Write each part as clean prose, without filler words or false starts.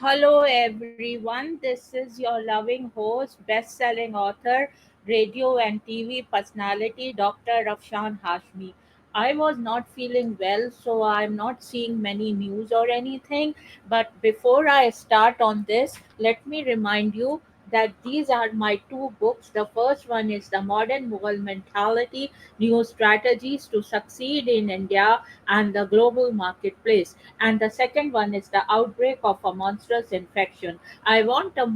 Hello, everyone. This is your loving host, best selling author, radio and TV personality, Dr. Rafshan Hashmi. I was not feeling well, so I'm not seeing many news or anything. But before I start on this, let me remind you that these are my two books. The first one is The Modern Mughal Mentality, New Strategies to Succeed in India and the Global Marketplace, and the second one is the outbreak of a monstrous infection. I want a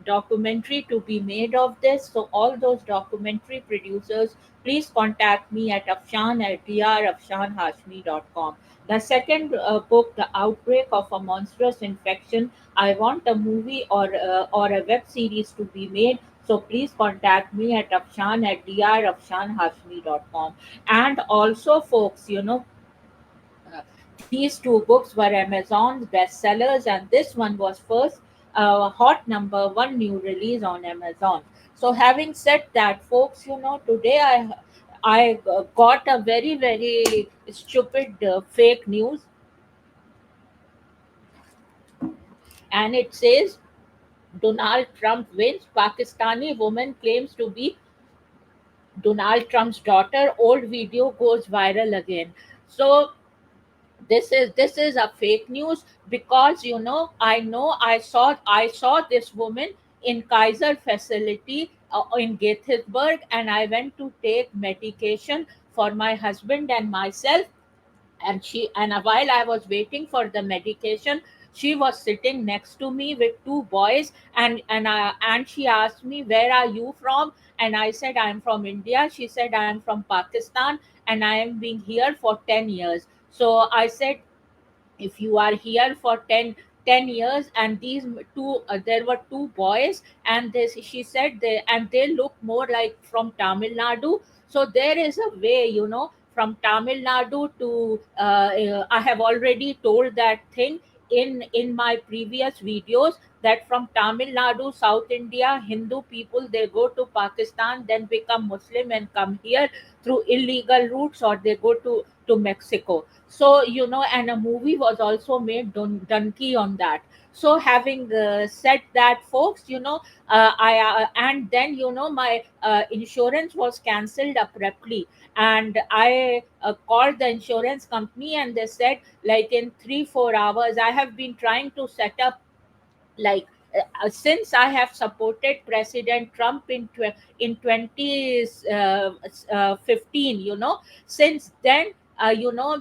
documentary to be made of this, so all those documentary producers, please contact me at afshan at drafshanhashmi.com. The second book, The Outbreak of a Monstrous Infection, I want a movie or a web series to be made. So please contact me at afshan at drafshanhashmi.com. And also, folks, uh, these two books were Amazon's bestsellers, and this one was first hot number one new release on Amazon. So, having said that, folks, today I got a very stupid fake news, and it says Donald Trump wins. Pakistani woman claims to be Donald Trump's daughter. Old video goes viral again. So this is a fake news, because I saw this woman in Kaiser facility in Gaithersburg, and I went to take medication for my husband and myself, and while I was waiting for the medication, she was sitting next to me with two boys, and she asked me, where are you from? And I said, I'm from India. She said, I'm from Pakistan, and I am being here for 10 years. So I said, if you are here for 10 years, and these two there were two boys, and this she said, they look more like from Tamil Nadu. So there is a way, from Tamil Nadu to I have already told that thing in my previous videos, that from Tamil Nadu, South India, Hindu people, they go to Pakistan, then become Muslim and come here through illegal routes, or they go to Mexico. So, and a movie was also made, Donkey, on that. So, having said that, folks, I and then, my insurance was cancelled abruptly, and I called the insurance company, and they said, like, in 3 4 hours. I have been trying to set up, like, since I have supported President Trump in 2015, since then,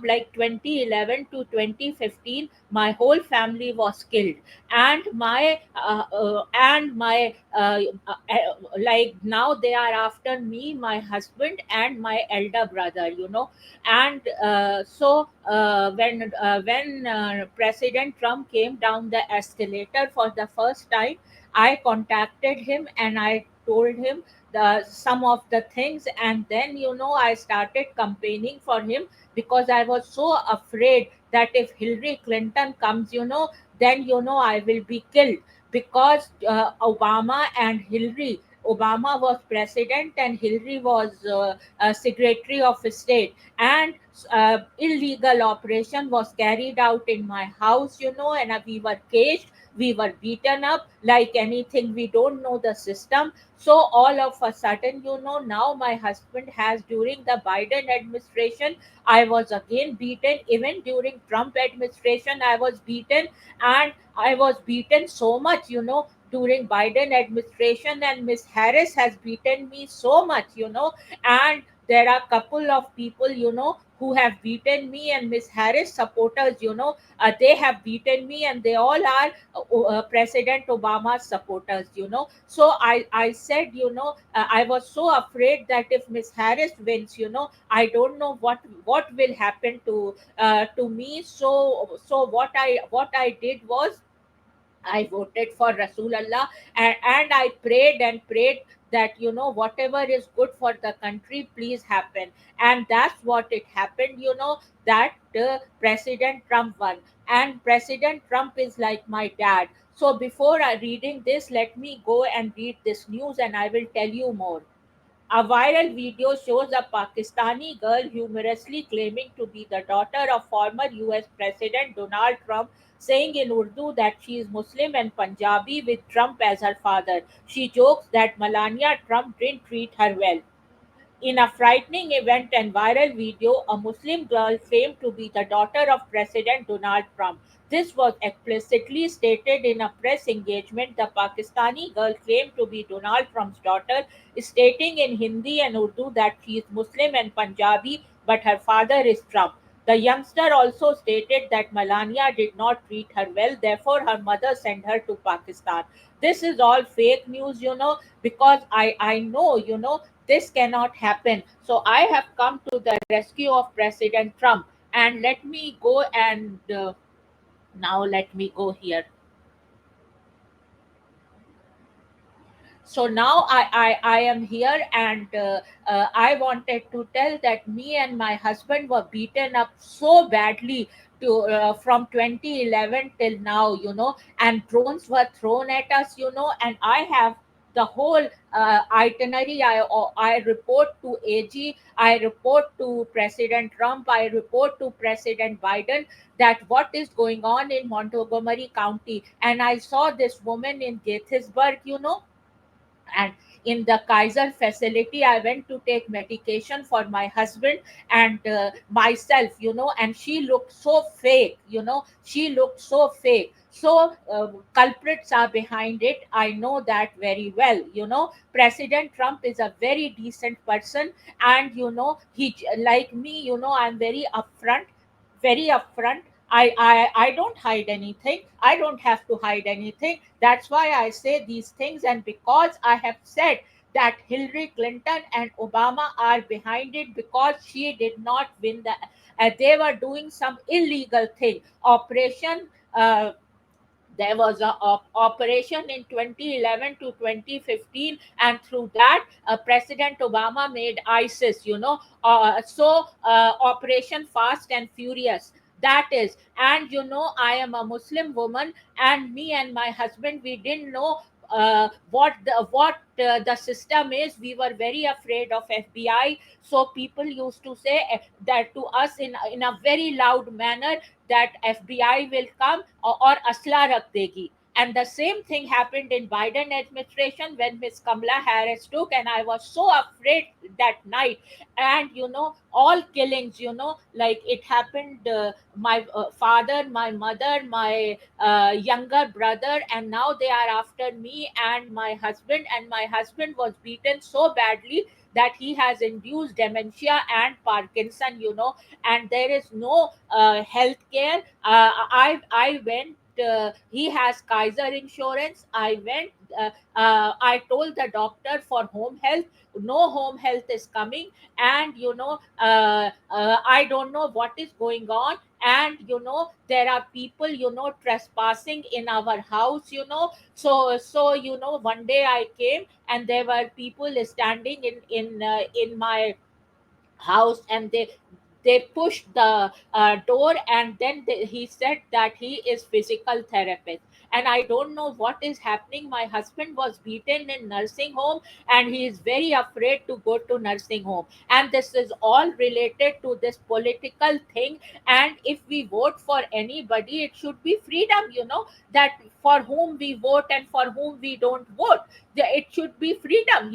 like 2011 to 2015, my whole family was killed, and like, now they are after me, my husband, and my elder brother, and when President Trump came down the escalator for the first time, I contacted him and I told him some of the things, and then, I started campaigning for him, because I was so afraid that if Hillary Clinton comes, then, I will be killed, because Obama and Hillary. Obama was president and Hillary was Secretary of State, and illegal operation was carried out in my house, and we were caged, we were beaten up like anything. We don't know the system. So all of a sudden, now my husband has, during the Biden administration, I was again beaten. Even during Trump administration, I was beaten, and I was beaten so much, during Biden administration, and Miss Harris has beaten me so much, and there are a couple of people, who have beaten me, and Miss Harris supporters, they have beaten me, and they all are President Obama's supporters, so I said, I was so afraid that if Miss Harris wins, I don't know what will happen to me. So what I did was, I voted for Rasulullah, and I prayed and prayed that, whatever is good for the country, please happen. And that's what it happened, that President Trump won. And President Trump is like my dad. So before I reading this, let me go and read this news, and I will tell you more. A viral video shows a Pakistani girl humorously claiming to be the daughter of former US President Donald Trump, saying in Urdu that she is Muslim and Punjabi with Trump as her father. She jokes that Melania Trump didn't treat her well. In a frightening event and viral video, a Muslim girl claimed to be the daughter of President Donald Trump. This was explicitly stated in a press engagement. The Pakistani girl claimed to be Donald Trump's daughter, stating in Hindi and Urdu that she is Muslim and Punjabi, but her father is Trump. The youngster also stated that Melania did not treat her well, therefore, her mother sent her to Pakistan. This is all fake news, because I know, this cannot happen. So I have come to the rescue of President Trump. And let me go and now let me go here. So now I am here, and I wanted to tell that me and my husband were beaten up so badly from 2011 till now, and drones were thrown at us, and I have the whole itinerary. I report to AG, I report to President Trump, I report to President Biden that what is going on in Montgomery County. And I saw this woman in Gettysburg, and in the Kaiser facility I went to take medication for my husband and myself, and she looked so fake, she looked so fake. So culprits are behind it, I know that very well. President Trump is a very decent person, and he, like me, I'm very upfront. I don't hide anything. I don't have to hide anything. That's why I say these things. And because I have said that Hillary Clinton and Obama are behind it because she did not win they were doing some illegal thing. There was a operation in 2011 to 2015, and through that President Obama made ISIS, Operation Fast and Furious, that is. And I am a Muslim woman, and me and my husband, we didn't know what the system is. We were very afraid of FBI, so people used to say that to us in a very loud manner, that FBI will come, or asla rakh degi. And the same thing happened in Biden administration when Miss Kamala Harris took, and I was so afraid that night. And all killings, like it happened. My father, my mother, my younger brother, and now they are after me and my husband. And my husband was beaten so badly that he has induced dementia and Parkinson, and there is no health care. I went. He has Kaiser insurance. I told the doctor for home health. No home health is coming, and I don't know what is going on. And there are people trespassing in our house. So one day I came, and there were people standing in my house, and they pushed the door, and then he said that he is physical therapist. And I don't know what is happening. My husband was beaten in nursing home, and he is very afraid to go to nursing home. And this is all related to this political thing. And if we vote for anybody, it should be freedom, that for whom we vote and for whom we don't vote. It should be freedom,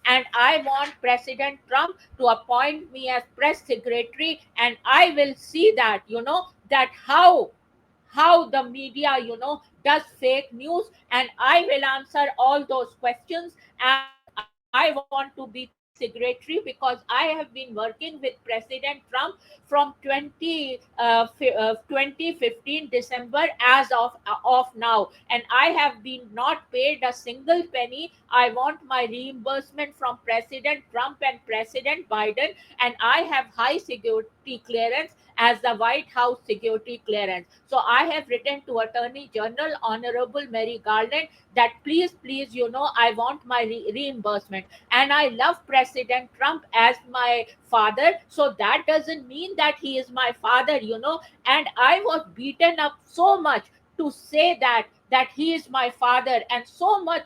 and I want President Trump to appoint me as press secretary, and I will see that, that how the media, does fake news, and I will answer all those questions. And I want to be press secretary because I have been working with President Trump from 2015 December as of now, and I have been not paid a single penny. I want my reimbursement from President Trump and President Biden, and I have high security clearance as the White House security clearance. So I have written to Attorney General Honorable Mary Garland that please, I want my reimbursement. And I love President Trump as my father, so that doesn't mean that he is my father. And I was beaten up so much to say that he is my father, and so much,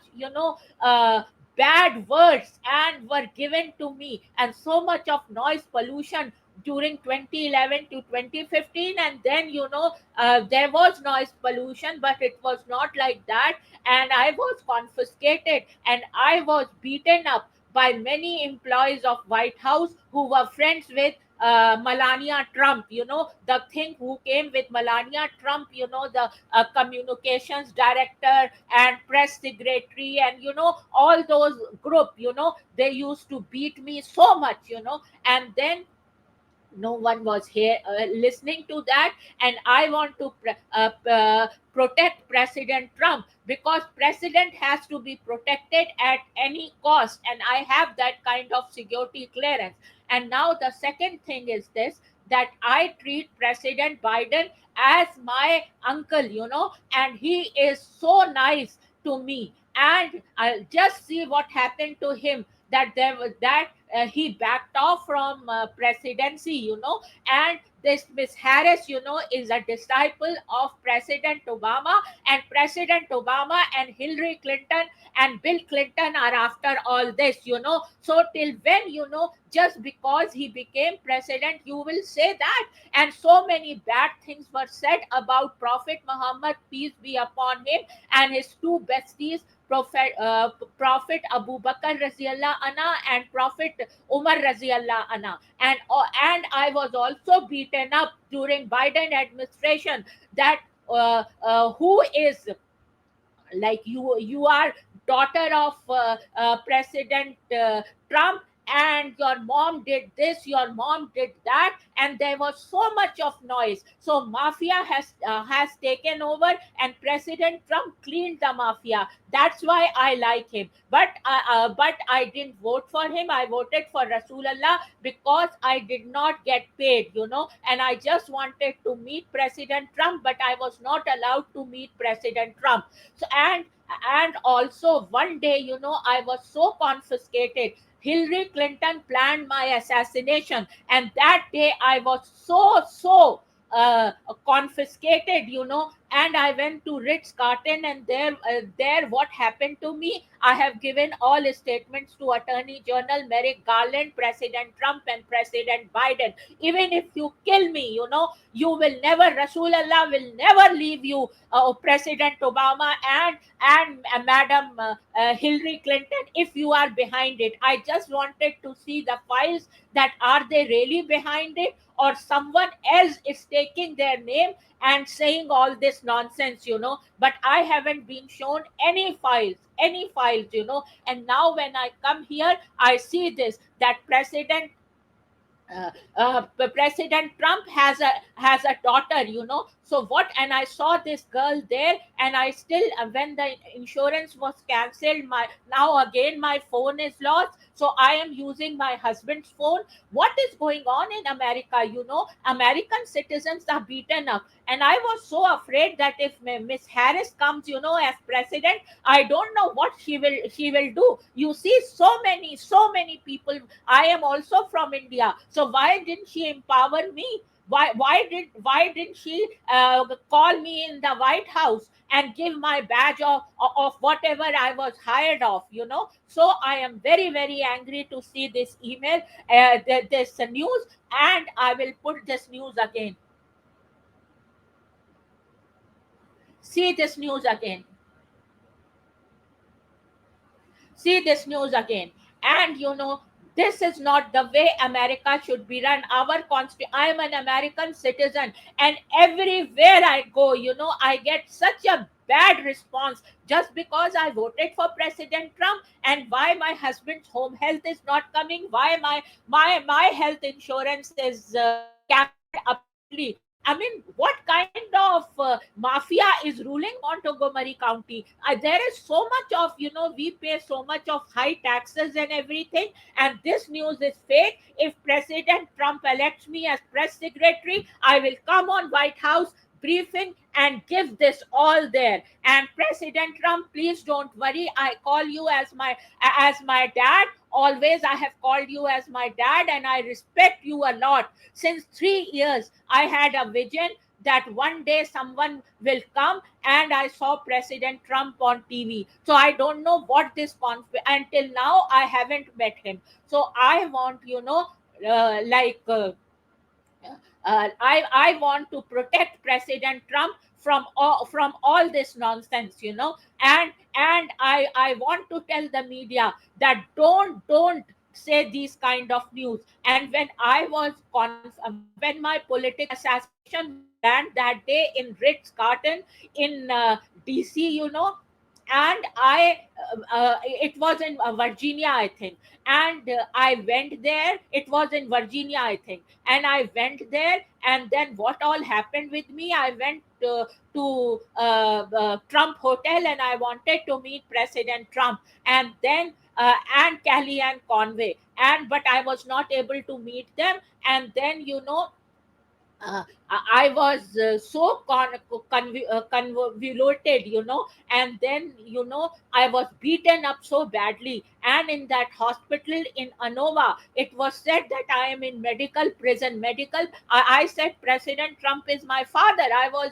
bad words and were given to me, and so much of noise pollution during 2011 to 2015. And then there was noise pollution, but it was not like that. And I was confiscated and I was beaten up by many employees of White House who were friends with Melania Trump, the thing who came with Melania Trump, the communications director and press secretary, and all those group, they used to beat me so much, and then no one was here listening to that. And I want to protect President Trump, because president has to be protected at any cost, and I have that kind of security clearance. And now the second thing is this, that I treat President Biden as my uncle, and he is so nice to me. And I'll just see what happened to him, that there was that he backed off from presidency, and this Miss Harris, is a disciple of President Obama, and President Obama and Hillary Clinton and Bill Clinton are after all this, so till when, just because he became president, you will say that? And so many bad things were said about Prophet Muhammad, peace be upon him, and his two besties, Prophet Abu Bakr Raziallah Anna and Prophet Umar Raziallah Anna. And I was also beaten up during Biden administration, that who is like, you are daughter of President Trump, and your mom did this, your mom did that, and there was so much of noise. So mafia has taken over, and President Trump cleaned the mafia. That's why I like him. But I didn't vote for him. I voted for Rasulullah, because I did not get paid, and I just wanted to meet President Trump, but I was not allowed to meet President Trump. So and also one day, I was so confiscated. Hillary Clinton planned my assassination, and that day I was so confiscated, and I went to Ritz Carlton, and there what happened to me, I have given all statements to Attorney General Merrick Garland, President Trump, and President Biden. Even if you kill me, you will never, Rasulullah will never leave you, President Obama and Madam Hillary Clinton, if you are behind it. I just wanted to see the files, that are they really behind it, or someone else is taking their name and saying all this nonsense, but I haven't been shown any files, and now when I come here, I see this, that President Trump has a daughter, So what? And I saw this girl there, and I still, when the insurance was cancelled, my now again my phone is lost. So I am using my husband's phone. What is going on in America? American citizens are beaten up, and I was so afraid that if Miss Harris comes, as president, I don't know what she will do. You see, so many people. I am also from India, so why didn't she empower me? Why didn't she call me in the White House and give my badge of whatever I was hired of? So I am very very angry to see this email, this news, and I will put this news again. See this news again. See this news again. And this is not the way America should be run. I am an American citizen, and everywhere I go, I get such a bad response, just because I voted for President Trump. And why my husband's home health is not coming, why my health insurance is cancelled abruptly. I mean, what kind of mafia is ruling Montgomery County? There is so much of, we pay so much of high taxes and everything, and this news is fake. If President Trump elects me as press secretary, I will come on White House briefing and give this all there. And President Trump, please don't worry. I call you as my dad. Always I have called you as my dad, and I respect you a lot. Since 3 years, I had a vision that one day someone will come, and I saw President Trump on TV. So I don't know what this until now I haven't met him. So I want, like I want to protect President Trump from all this nonsense, and I want to tell the media that don't say these kind of news. And when my political assassination was planned that day in Ritz Carlton in DC, and it was in Virginia, I think. And I went there. It was in Virginia, I think. And I went there, and then what all happened with me? I went to Trump Hotel, and I wanted to meet President Trump, and then and Kellyanne Conway, and but I was not able to meet them. And then, I was so convoluted, and then, I was beaten up so badly. And in that hospital in Anova, it was said that I am in medical prison. I said President Trump is my father. I was,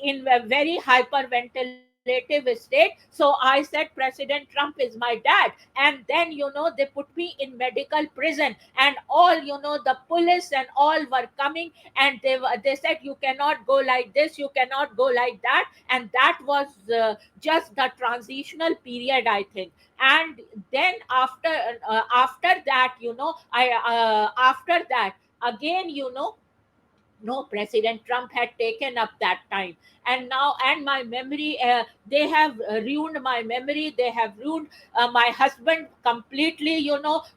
in a very hyperventilative state. So I said President Trump is my dad. And then, they put me in medical prison, and all, the police and all were coming, and they said you cannot go like this, you cannot go like that. And that was just the transitional period, I think. And then after that, I after that, again, no, President Trump had taken up that time. And now, and my memory, they have ruined my memory. They have ruined my husband completely.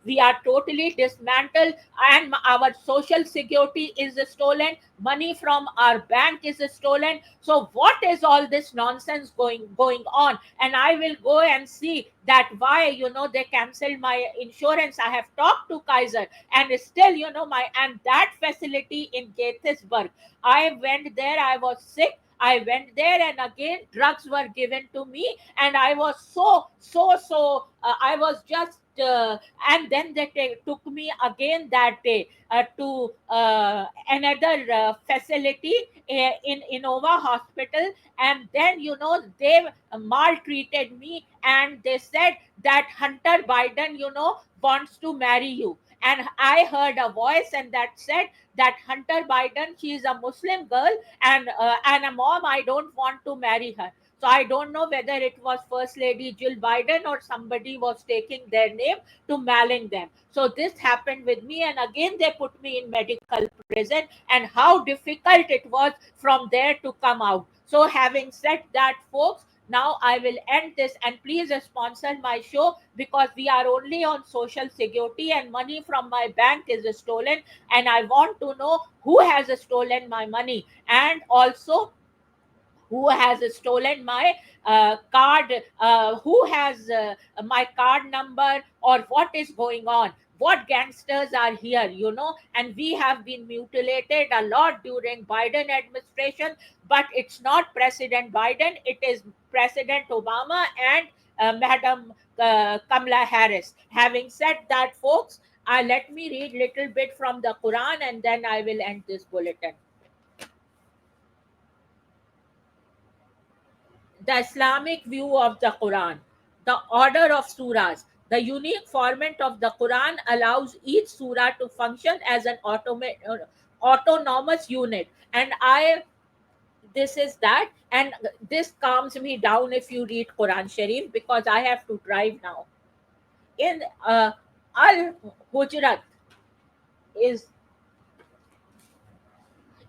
We are totally dismantled, and our social security is stolen. Money from our bank is stolen. So what is all this nonsense going on? And I will go and see that why, they cancelled my insurance. I have talked to Kaiser, and still, my and that facility in Gettysburg, I went there. I was sick. I went there, and again drugs were given to me, and I was I was just and then they took me again that day to another facility in Innova Hospital. And then, they maltreated me, and they said that Hunter Biden, wants to marry you. And I heard a voice, and that said that Hunter Biden, she is a Muslim girl, and a mom, I don't want to marry her. So I don't know whether it was First Lady Jill Biden or somebody was taking their name to malign them. So this happened with me, and again they put me in medical prison, and how difficult it was from there to come out. So having said that, folks, now I will end this, and please sponsor my show, because we are only on social security, and money from my bank is stolen, and I want to know who has stolen my money, and also who has stolen my card, who has my card number, or what is going on. What gangsters are here, and we have been mutilated a lot during Biden administration. But it's not President Biden, it is President Obama and Madam Kamala Harris. Having said that, folks, let me read little bit from the Quran, and then I will end this bulletin. The Islamic view of the Quran, the order of surahs. The unique format of the Quran allows each surah to function as an autonomous unit. And this is that, and this calms me down if you read Quran Sharif, because I have to drive now. In Al Hujurat is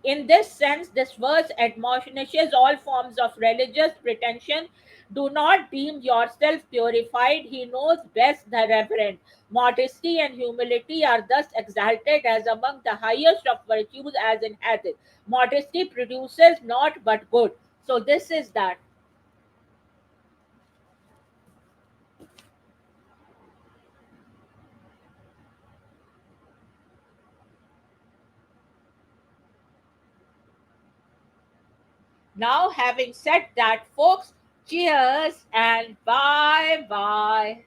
In this sense, this verse admonishes all forms of religious pretension. Do not deem yourself purified. He knows best the reverent. Modesty and humility are thus exalted as among the highest of virtues, as in Hadith. Modesty produces not but good. So, this is that. Now, having said that, folks, cheers and bye bye.